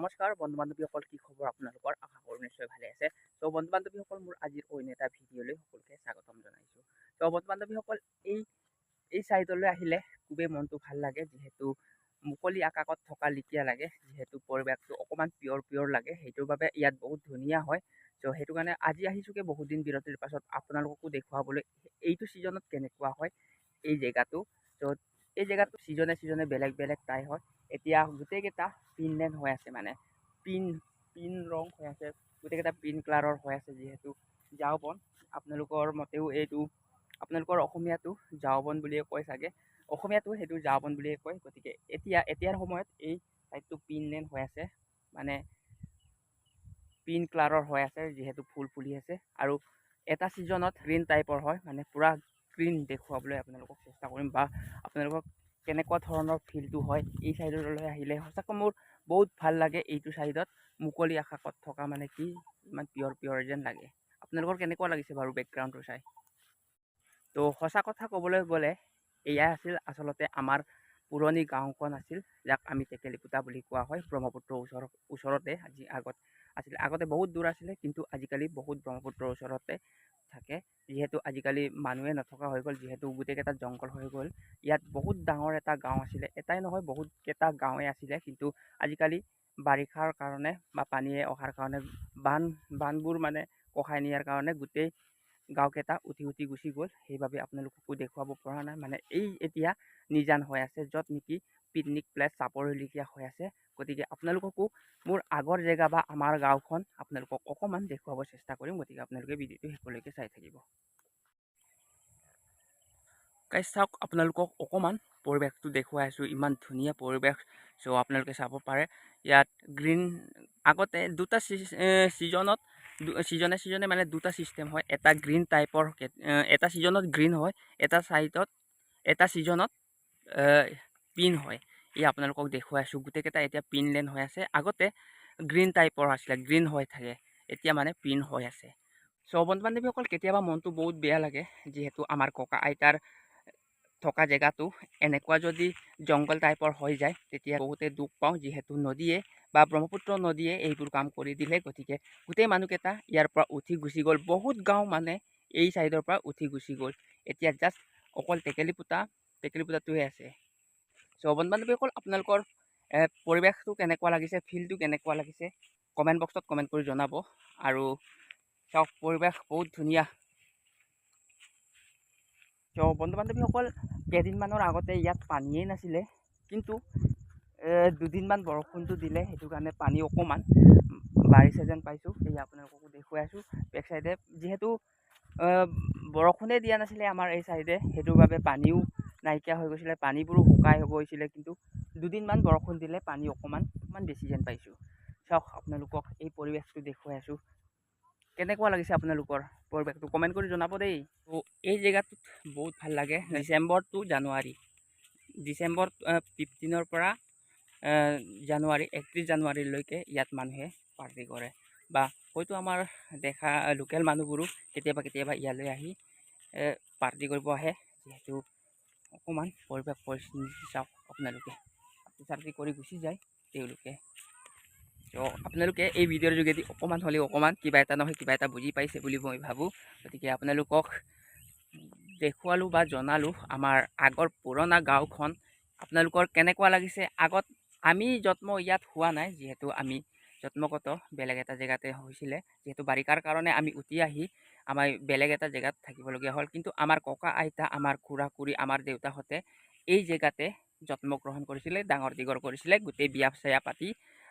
নমস্কাৰ বন্ধু বান্ধৱীসকল, কি খবৰ আপোনালোকৰ? আশা কৰোঁ নিশ্চয় ভালে আছে। ত' বন্ধু বান্ধৱীসকল, মোৰ আজিৰ অন্য এটা ভিডিঅ'লৈ সকলোকে স্বাগতম জনাইছোঁ। ত' বন্ধু বান্ধৱীসকল, এই এই চাইডলৈ আহিলে খুবেই মনটো ভাল লাগে, যিহেতু মুকলি আকাশত থকা লিখীয়া লাগে, যিহেতু পৰিৱেশটো অকণমান পিয়ৰ লাগে, সেইটোৰ বাবে ইয়াত বহুত ধুনীয়া হয়। ত' সেইটো কাৰণে আজি আহিছোঁগে বহুত দিন বিৰতিৰ পাছত আপোনালোককো দেখুৱাবলৈ এইটো ছিজনত কেনেকুৱা হয় এই জেগাটো। ত' এই জেগাটো ছিজনে বেলেগ টাই হয়। এতিয়া গোটেইকেইটা পিনলেণ্ড হৈ আছে, মানে পিন পিন ৰং হৈ আছে, গোটেইকেইটা পিন কালাৰৰ হৈ আছে। যিহেতু ঝাও বন, আপোনালোকৰ মতেও এইটো আপোনালোকৰ অসমীয়াটো ঝাও বন বুলিয়ে কয় চাগে, অসমীয়াটো সেইটো ঝাও বন বুলিয়ে কয়। গতিকে এতিয়াৰ সময়ত এই চাইডটো পিনলেণ্ড হৈ আছে, মানে পিন কালাৰৰ হৈ আছে, যিহেতু ফুল ফুলি আছে। আৰু এটা ছিজনত গ্ৰীণ টাইপৰ হয়, মানে পূৰা গ্ৰীণ দেখুৱাবলৈ আপোনালোকক চেষ্টা কৰিম, বা আপোনালোকক কেনেকুৱা ধৰণৰ ফিলটো হয় এই চাইডলৈ আহিলে। সঁচাকৈ মোৰ বহুত ভাল লাগে এইটো চাইডত মুকলি আকাশত থকা, মানে কি ইমান পিয়ৰ যেন লাগে। আপোনালোকৰ কেনেকুৱা লাগিছে বাৰু বেকগ্ৰাউণ্ডটো চাই? তো সঁচা কথা ক'বলৈ গ'লে এয়াই আছিল আচলতে আমাৰ পুৰণি গাঁওখন আছিল, যাক আমি টেকেলিপুতা বুলি কোৱা হয়। ব্ৰহ্মপুত্ৰৰ ওচৰতে আগতে বহুত দূৰ আছিলে, কিন্তু আজিকালি বহুত ব্ৰহ্মপুত্ৰৰ ওচৰতে থাকে। যিহেতু আজিকালি মানুহে নথকা হৈ গ'ল, যিহেতু গোটেইকেইটা জংঘল হৈ গ'ল। ইয়াত বহুত ডাঙৰ এটা গাঁও আছিলে, এটাই নহয় বহুতকেইটা গাঁৱে আছিলে, কিন্তু আজিকালি বাৰিষাৰ কাৰণে বা পানীয়ে অহাৰ কাৰণে বানবোৰ মানে কঢ়াই নিয়াৰ কাৰণে গোটেই গাঁওকেইটা উঠি গুচি গ'ল। সেইবাবে আপোনালোককো দেখুৱাব পৰা নাই, মানে এই এতিয়া নিজান হৈ আছে, য'ত নেকি পিকনিক প্লেচ চাপৰিলগীয়া হৈ আছে। গতিকে আপোনালোককো মোৰ আগৰ জেগা বা আমাৰ গাঁওখন আপোনালোকক অকণমান দেখুৱাব চেষ্টা কৰিম। গতিকে আপোনালোকে ভিডিঅ'টো শেষলৈকে চাই থাকিব। গাইজ চাওক, আপোনালোকক অকণমান পৰিৱেশটো দেখুৱাই আছোঁ, ইমান ধুনীয়া পৰিৱেশ। চ' আপোনালোকে চাব পাৰে ইয়াত গ্ৰীণ। আগতে দুটা ছিজনে মানে দুটা ছিষ্টেম হয়। এটা গ্ৰীণ টাইপৰ, এটা ছিজনত গ্ৰীণ হয়, এটা ছিজনত পিন হয়। এই আপোনালোকক দেখুৱাই আছোঁ, গোটেইকেইটা এতিয়া পিনলেণ্ড হৈ আছে। আগতে গ্ৰীণ টাইপৰ আছিলে, গ্ৰীণ হৈ থাকে, এতিয়া মানে পিন হৈ আছে। চ' বন্ধু বান্ধৱীসকল, কেতিয়াবা মনটো বহুত বেয়া লাগে, যিহেতু আমাৰ ককা আইতাৰ থকা জেগাটো এনেকুৱা যদি জংঘল টাইপৰ হৈ যায়, তেতিয়া বহুতে দুখ পাওঁ, যিহেতু নদীয়ে বা ব্ৰহ্মপুত্ৰ নদীয়ে এইবোৰ কাম কৰি দিলে। গতিকে গোটেই মানুহকেইটা ইয়াৰ পৰা উঠি গুচি গ'ল, বহুত গাঁও মানে এই চাইডৰ পৰা উঠি গুচি গ'ল। এতিয়া জাষ্ট অকল টেকেলিপুতাটোৱে আছে। চ' বন্ধু বান্ধৱীসকল, আপোনালোকৰ পৰিৱেশটো কেনেকুৱা লাগিছে, ফিলটো কেনেকুৱা লাগিছে, কমেণ্ট বক্সত কমেণ্ট কৰি জনাব। আৰু চাওক, পৰিৱেশ বহুত ধুনীয়া। চ' বন্ধু বান্ধৱীসকল, কেইদিনমানৰ আগতে ইয়াত পানীয়েই নাছিলে, কিন্তু দুদিনমান বৰষুণটো দিলে, সেইটো কাৰণে পানী অকণমান বাঢ়িছে যেন পাইছোঁ। সেয়া আপোনালোককো দেখুৱাই আছোঁ বেক চাইডে। যিহেতু বৰষুণেই দিয়া নাছিলে আমাৰ এই চাইডে, সেইটোৰ বাবে পানীও নাইকিয়া হৈ গৈছিলে, পানীবোৰো শুকাই গৈছিলে। কিন্তু দুদিনমান বৰষুণ দিলে পানী অকণমান বেছি যেন পাইছোঁ। চাওক, আপোনালোকক এই পৰিৱেশটো দেখুৱাই আছোঁ, কেনেকুৱা লাগিছে আপোনালোকৰ পৰিৱেশটো কমেণ্ট কৰি জনাব দেই। ত' এই জেগাটোত বহুত ভাল লাগে। ডিচেম্বৰ টু জানুৱাৰী, ডিচেম্বৰ 15 পৰা জানুৱাৰী 31 জানুৱাৰীলৈকে ইয়াত মানুহে পাৰ্টি কৰে, বা হয়তো আমাৰ দেখা লোকেল মানুহবোৰো কেতিয়াবা ইয়ালৈ আহি পাৰ্টি কৰিব আহে। যিহেতু অকণমান পৰিৱেশ পৰিস্থিতি চাওক, আপোনালোকে পাৰ্টি কৰি গুচি যায় তেওঁলোকে। ত' আপোনালোকে এই ভিডিঅ'ৰ যোগেদি অকণমান হ'লেও কিবা এটা নহয় কিবা এটা বুজি পাইছে বুলি মই ভাবোঁ। গতিকে আপোনালোকক দেখুৱালোঁ বা জনালোঁ আমাৰ আগৰ পুৰণা গাঁওখন আপোনালোকৰ কেনেকুৱা লাগিছে। আগত আমি জন্ম ইয়াত হোৱা নাই, যিহেতু আমি জন্মগত বেলেগ এটা জেগাতে হৈছিলে। যিহেতু বাৰিষাৰ কাৰণে আমি উঠি আহি আমাৰ বেলেগ এটা জেগাত থাকিবলগীয়া হ'ল, কিন্তু আমাৰ ককা আইতা, আমাৰ খুৰা খুৰী, আমাৰ দেউতাহঁতে এই জেগাতে জন্মগ্ৰহণ কৰিছিলে, ডাঙৰ দীঘল কৰিছিলে। গোটেই বিয়া চিয়া পাতি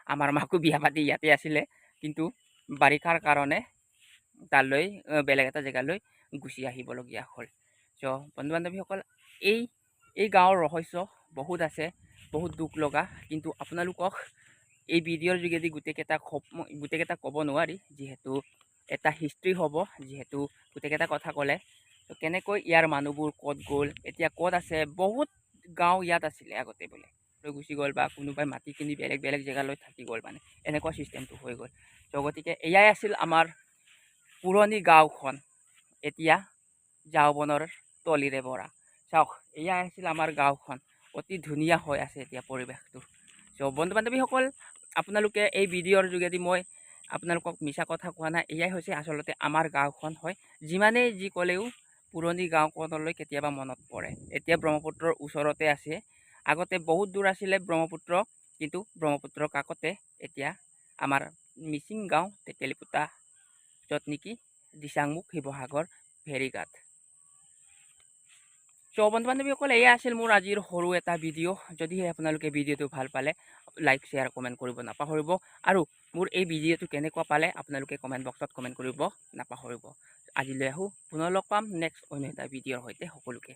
আমাৰ মাকো বিয়া পাতি ইয়াতে আছিলে, কিন্তু বাৰিষাৰ কাৰণে তালৈ বেলেগ এটা জেগালৈ গুচি আহিবলগীয়া হ'ল। চ' বন্ধু বান্ধৱীসকল, এই গাঁৱৰ ৰহস্য বহুত আছে, বহুত দুখ লগা। কিন্তু আপোনালোকক এই ভিডিঅ'ৰ যোগেদি গোটেইকেইটা ক'ব নোৱাৰি, যিহেতু এটা হিষ্ট্ৰী হ'ব। যিহেতু গোটেইকেইটা কথা ক'লে তো কেনেকৈ ইয়াৰ মানুহবোৰ ক'ত গ'ল, এতিয়া ক'ত আছে। বহুত গাঁও ইয়াত আছিলে আগতে বোলে, লৈ গুচি গ'ল, বা কোনোবাই মাটি কিনি বেলেগ জেগালৈ থাকি গ'ল, মানে এনেকুৱা ছিষ্টেমটো হৈ গ'ল। ত' গতিকে এয়াই আছিল আমাৰ পুৰণি গাঁওখন, এতিয়া ঝাও-বনৰ তলিৰে ভৰা। চাওক, এয়াই আছিল আমাৰ গাঁওখন, অতি ধুনীয়া হৈ আছে এতিয়া পৰিৱেশটো। চ' বন্ধু বান্ধৱীসকল, আপোনালোকে এই ভিডিঅ'ৰ যোগেদি মই আপোনালোকক মিছা কথা কোৱা নাই, এয়াই হৈছে আচলতে আমাৰ গাঁওখন হয়। যিমানেই যি ক'লেও পুৰণি গাঁওখনলৈ কেতিয়াবা মনত পৰে। এতিয়া ব্ৰহ্মপুত্ৰৰ ওচৰতে আছে, আগতে বহুত দূৰ আছিলে ব্ৰহ্মপুত্ৰ, কিন্তু ব্ৰহ্মপুত্ৰৰ কাষতে এতিয়া আমাৰ মিচিং গাঁও তেতেলীপুটা, য'ত নেকি দিচাংমুখ শিৱসাগৰ ফেৰীঘাট। চ' বন্ধু বান্ধৱীসকল, এয়া আছিল মোৰ আজিৰ সৰু এটা ভিডিঅ'। যদিহে আপোনালোকে ভিডিঅ'টো ভাল পালে লাইক শ্বেয়াৰ কমেণ্ট কৰিব নাপাহৰিব, আৰু মোৰ এই ভিডিঅ'টো কেনেকুৱা পালে আপোনালোকে কমেণ্ট বক্সত কমেণ্ট কৰিব নাপাহৰিব। আজিলৈ আহোঁ, পুনৰ লগ পাম নেক্সট অন্য এটা ভিডিঅ'ৰ সৈতে সকলোকে।